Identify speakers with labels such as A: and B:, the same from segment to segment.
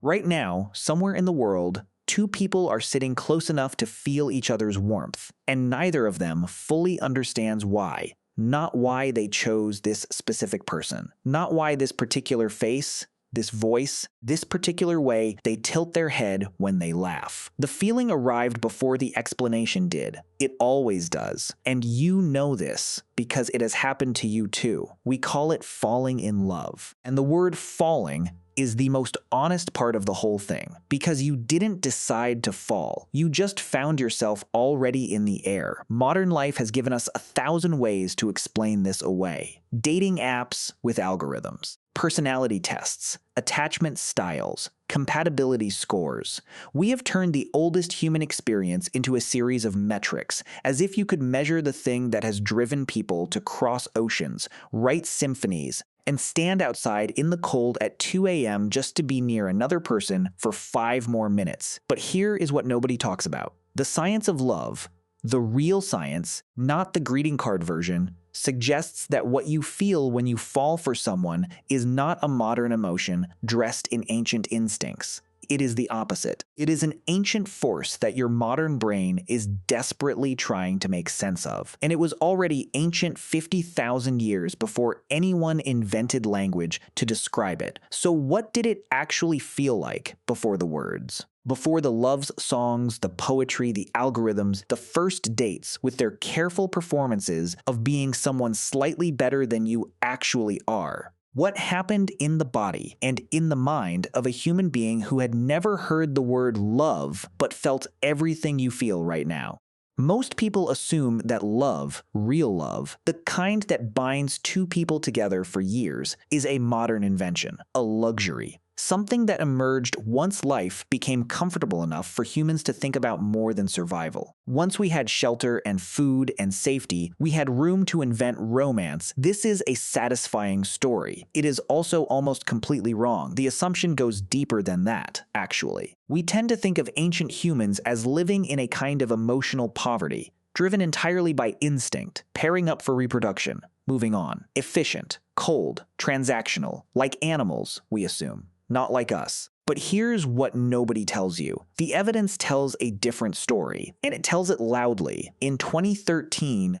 A: Right now, somewhere in the world, two people are sitting close enough to feel each other's warmth, and neither of them fully understands why. Not why they chose this specific person, not why this particular face, this voice, this particular way they tilt their head when they laugh. The feeling arrived before the explanation did. It always does. And you know this because it has happened to you too. We call it falling in love. And the word falling is the most honest part of the whole thing, because you didn't decide to fall. You just found yourself already in the air. Modern life has given us 1,000 ways to explain this away. Dating apps with algorithms, personality tests, attachment styles, compatibility scores. We have turned the oldest human experience into a series of metrics, as if you could measure the thing that has driven people to cross oceans, write symphonies, and stand outside in the cold at 2 a.m. just to be near another person for 5 more minutes. But here is what nobody talks about. The science of love, the real science, not the greeting card version, suggests that what you feel when you fall for someone is not a modern emotion dressed in ancient instincts. It is the opposite. It is an ancient force that your modern brain is desperately trying to make sense of. And it was already ancient 50,000 years before anyone invented language to describe it. So what did it actually feel like before the words? Before the loves songs, the poetry, the algorithms, the first dates with their careful performances of being someone slightly better than you actually are. What happened in the body and in the mind of a human being who had never heard the word love but felt everything you feel right now? Most people assume that love, real love, the kind that binds two people together for years, is a modern invention, a luxury. Something that emerged once life became comfortable enough for humans to think about more than survival. Once we had shelter and food and safety, we had room to invent romance. This is a satisfying story. It is also almost completely wrong. The assumption goes deeper than that, actually. We tend to think of ancient humans as living in a kind of emotional poverty, driven entirely by instinct, pairing up for reproduction, moving on, efficient, cold, transactional, like animals, we assume. Not like us. But here's what nobody tells you. The evidence tells a different story, and it tells it loudly. In 2013,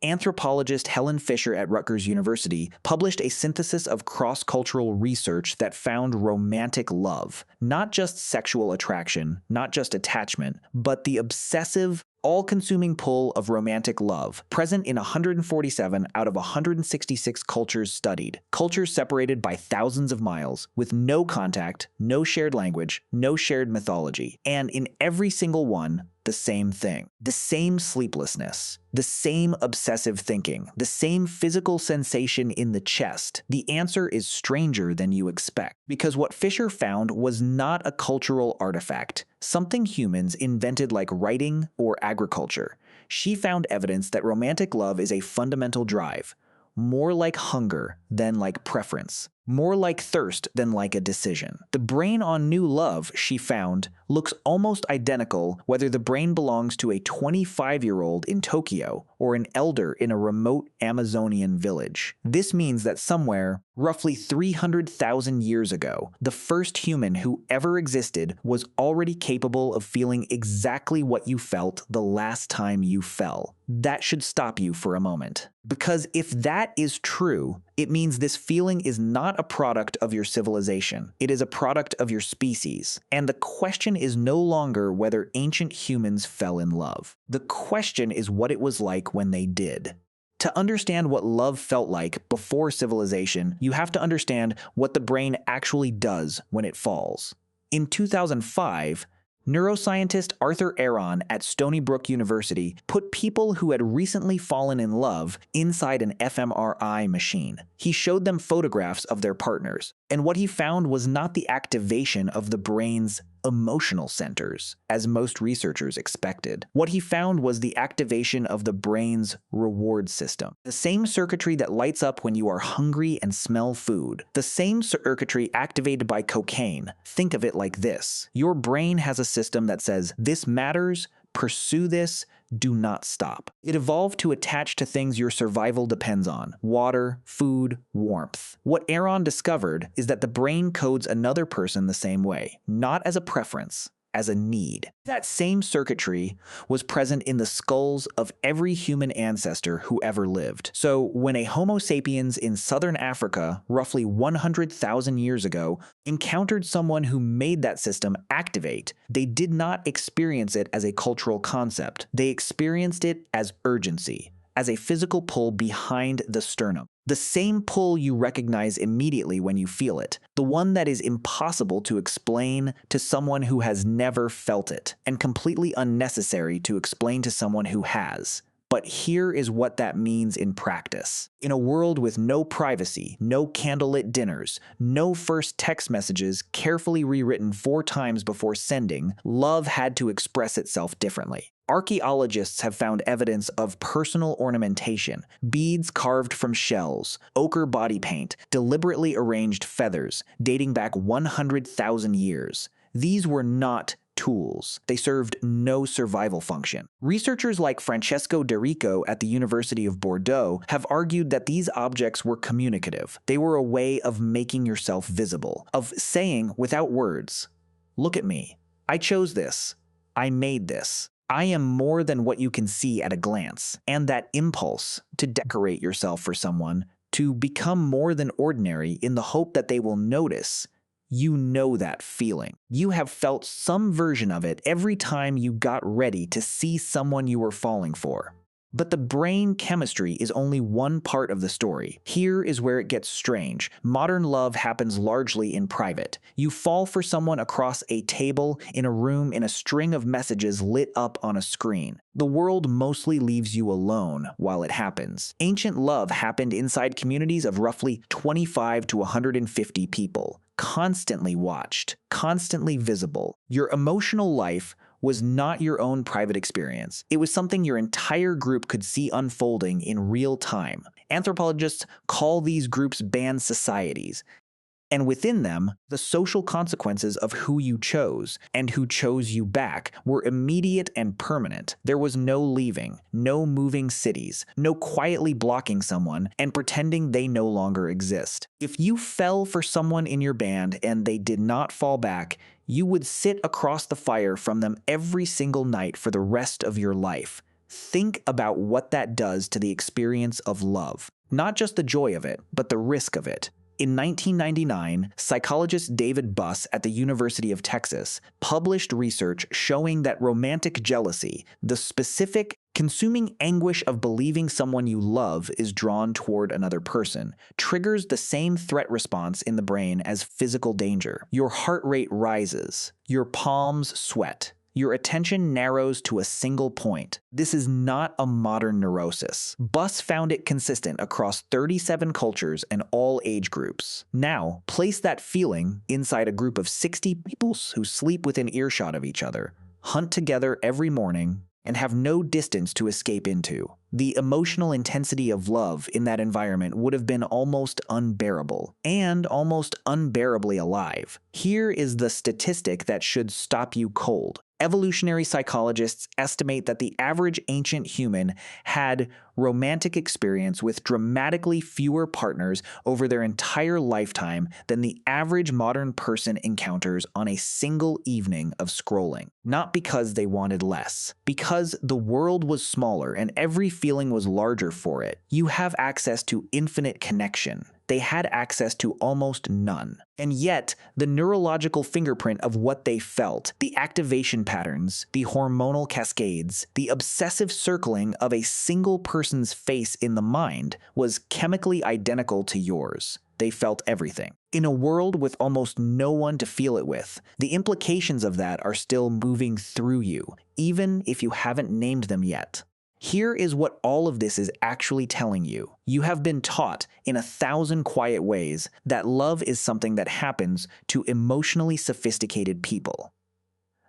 A: anthropologist Helen Fisher at Rutgers University published a synthesis of cross-cultural research that found romantic love, not just sexual attraction, not just attachment, but the obsessive, all-consuming pull of romantic love, present in 147 out of 166 cultures studied, cultures separated by thousands of miles, with no contact, no shared language, no shared mythology, and in every single one, the same thing. The same sleeplessness, the same obsessive thinking, the same physical sensation in the chest. The answer is stranger than you expect, because what Fisher found was not a cultural artifact, something humans invented like writing or agriculture. She found evidence that romantic love is a fundamental drive, more like hunger than like preference, more like thirst than like a decision. The brain on new love, she found, looks almost identical whether the brain belongs to a 25-year-old in Tokyo or an elder in a remote Amazonian village. This means that somewhere, roughly 300,000 years ago, the first human who ever existed was already capable of feeling exactly what you felt the last time you fell. That should stop you for a moment. Because if that is true, it means this feeling is not a product of your civilization. It is a product of your species. And the question is no longer whether ancient humans fell in love. The question is what it was like when they did. To understand what love felt like before civilization, you have to understand what the brain actually does when it falls. In 2005, neuroscientist Arthur Aron at Stony Brook University put people who had recently fallen in love inside an fMRI machine. He showed them photographs of their partners, and what he found was not the activation of the brain's emotional centers, as most researchers expected. What he found was the activation of the brain's reward system. The same circuitry that lights up when you are hungry and smell food. The same circuitry activated by cocaine. Think of it like this. Your brain has a system that says, this matters, Pursue this. Do not stop. It evolved to attach to things your survival depends on: water, food, warmth. What Aaron discovered is that the brain codes another person the same way, not as a preference, as a need. That same circuitry was present in the skulls of every human ancestor who ever lived. So when a Homo sapiens in southern Africa, roughly 100,000 years ago, encountered someone who made that system activate, they did not experience it as a cultural concept. They experienced it as urgency, as a physical pull behind the sternum. The same pull you recognize immediately when you feel it, the one that is impossible to explain to someone who has never felt it, and completely unnecessary to explain to someone who has. But here is what that means in practice. In a world with no privacy, no candlelit dinners, no first text messages carefully rewritten 4 times before sending, love had to express itself differently. Archaeologists have found evidence of personal ornamentation, beads carved from shells, ochre body paint, deliberately arranged feathers, dating back 100,000 years. These were not tools. They served no survival function. Researchers like Francesco De Rico at the University of Bordeaux have argued that these objects were communicative. They were a way of making yourself visible, of saying without words, "Look at me. I chose this. I made this. I am more than what you can see at a glance." And that impulse to decorate yourself for someone, to become more than ordinary in the hope that they will notice, you know that feeling. You have felt some version of it every time you got ready to see someone you were falling for. But the brain chemistry is only one part of the story. Here is where it gets strange. Modern love happens largely in private. You fall for someone across a table, in a room, in a string of messages lit up on a screen. The world mostly leaves you alone while it happens. Ancient love happened inside communities of roughly 25 to 150 people, constantly watched, constantly visible. Your emotional life was not your own private experience. It was something your entire group could see unfolding in real time. Anthropologists call these groups band societies. And within them, the social consequences of who you chose and who chose you back were immediate and permanent. There was no leaving, no moving cities, no quietly blocking someone and pretending they no longer exist. If you fell for someone in your band and they did not fall back, you would sit across the fire from them every single night for the rest of your life. Think about what that does to the experience of love. Not just the joy of it, but the risk of it. In 1999, psychologist David Buss at the University of Texas published research showing that romantic jealousy, the specific consuming anguish of believing someone you love is drawn toward another person, triggers the same threat response in the brain as physical danger. Your heart rate rises, your palms sweat. Your attention narrows to a single point. This is not a modern neurosis. Buss found it consistent across 37 cultures and all age groups. Now, place that feeling inside a group of 60 people who sleep within earshot of each other, hunt together every morning, and have no distance to escape into. The emotional intensity of love in that environment would have been almost unbearable, and almost unbearably alive. Here is the statistic that should stop you cold. Evolutionary psychologists estimate that the average ancient human had romantic experience with dramatically fewer partners over their entire lifetime than the average modern person encounters on a single evening of scrolling. Not because they wanted less, because the world was smaller and every feeling was larger for it. You have access to infinite connection. They had access to almost none. And yet, the neurological fingerprint of what they felt, the activation patterns, the hormonal cascades, the obsessive circling of a single person's face in the mind was chemically identical to yours. They felt everything. In a world with almost no one to feel it with, the implications of that are still moving through you, even if you haven't named them yet. Here is what all of this is actually telling you. You have been taught in 1,000 quiet ways that love is something that happens to emotionally sophisticated people.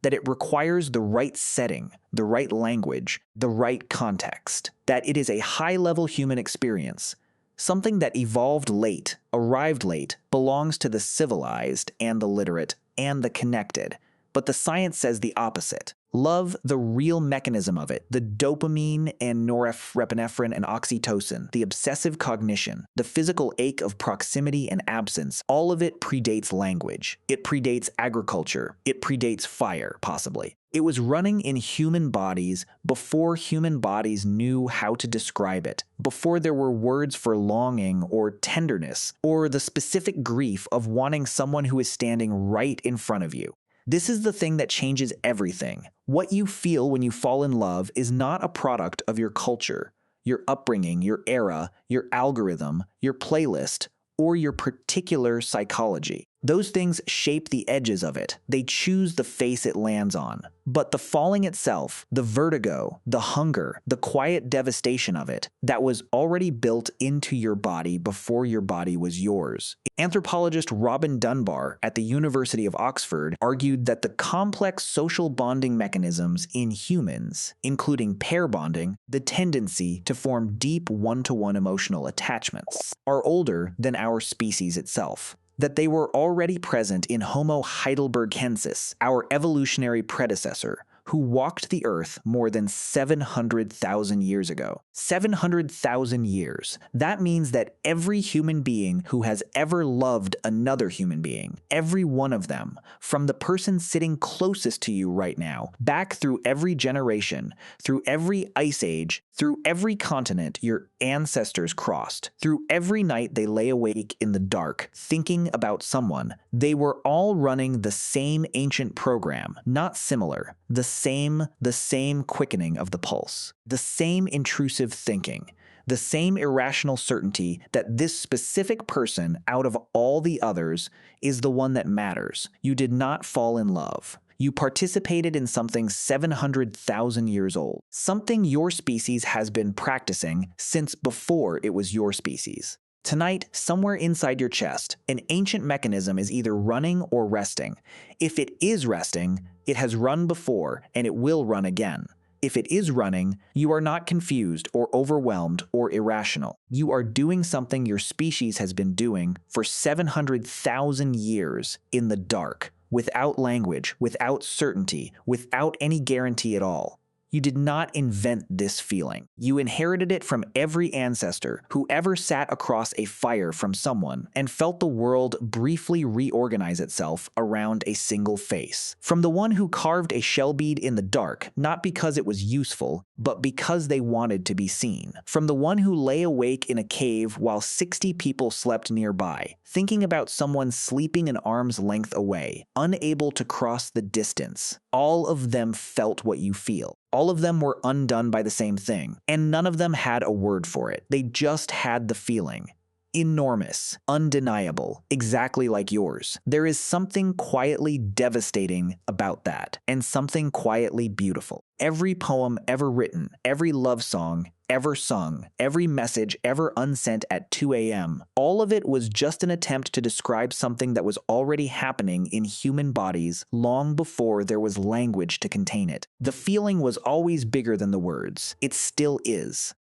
A: That it requires the right setting, the right language, the right context. That it is a high-level human experience. Something that evolved late, arrived late, belongs to the civilized and the literate and the connected. But the science says the opposite. Love, the real mechanism of it, the dopamine and norepinephrine and oxytocin, the obsessive cognition, the physical ache of proximity and absence, all of it predates language. It predates agriculture. It predates fire, possibly. It was running in human bodies before human bodies knew how to describe it, before there were words for longing or tenderness, or the specific grief of wanting someone who is standing right in front of you. This is the thing that changes everything. What you feel when you fall in love is not a product of your culture, your upbringing, your era, your algorithm, your playlist, or your particular psychology. Those things shape the edges of it. They choose the face it lands on. But the falling itself, the vertigo, the hunger, the quiet devastation of it, that was already built into your body before your body was yours. Anthropologist Robin Dunbar at the University of Oxford argued that the complex social bonding mechanisms in humans, including pair bonding, the tendency to form deep one-to-one emotional attachments, are older than our species itself. That they were already present in Homo heidelbergensis, our evolutionary predecessor, who walked the earth more than 700,000 years ago. 700,000 years. That means that every human being who has ever loved another human being, every one of them, from the person sitting closest to you right now, back through every generation, through every ice age, through every continent your ancestors crossed, through every night they lay awake in the dark, thinking about someone, they were all running the same ancient program, not similar, the same quickening of the pulse, the same intrusive thinking, the same irrational certainty that this specific person out of all the others is the one that matters. You did not fall in love. You participated in something 700,000 years old, something your species has been practicing since before it was your species. Tonight, somewhere inside your chest, an ancient mechanism is either running or resting. If it is resting, it has run before and it will run again. If it is running, you are not confused or overwhelmed or irrational. You are doing something your species has been doing for 700,000 years in the dark, without language, without certainty, without any guarantee at all. You did not invent this feeling. You inherited it from every ancestor who ever sat across a fire from someone and felt the world briefly reorganize itself around a single face. From the one who carved a shell bead in the dark, not because it was useful, but because they wanted to be seen. From the one who lay awake in a cave while 60 people slept nearby, thinking about someone sleeping an arm's length away, unable to cross the distance. All of them felt what you feel. All of them were undone by the same thing, and none of them had a word for it. They just had the feeling. Enormous, undeniable, exactly like yours. There is something quietly devastating about that, and something quietly beautiful. Every poem ever written, every love song ever sung, every message ever unsent at 2 a.m., all of it was just an attempt to describe something that was already happening in human bodies long before there was language to contain it. The feeling was always bigger than the words. It still is.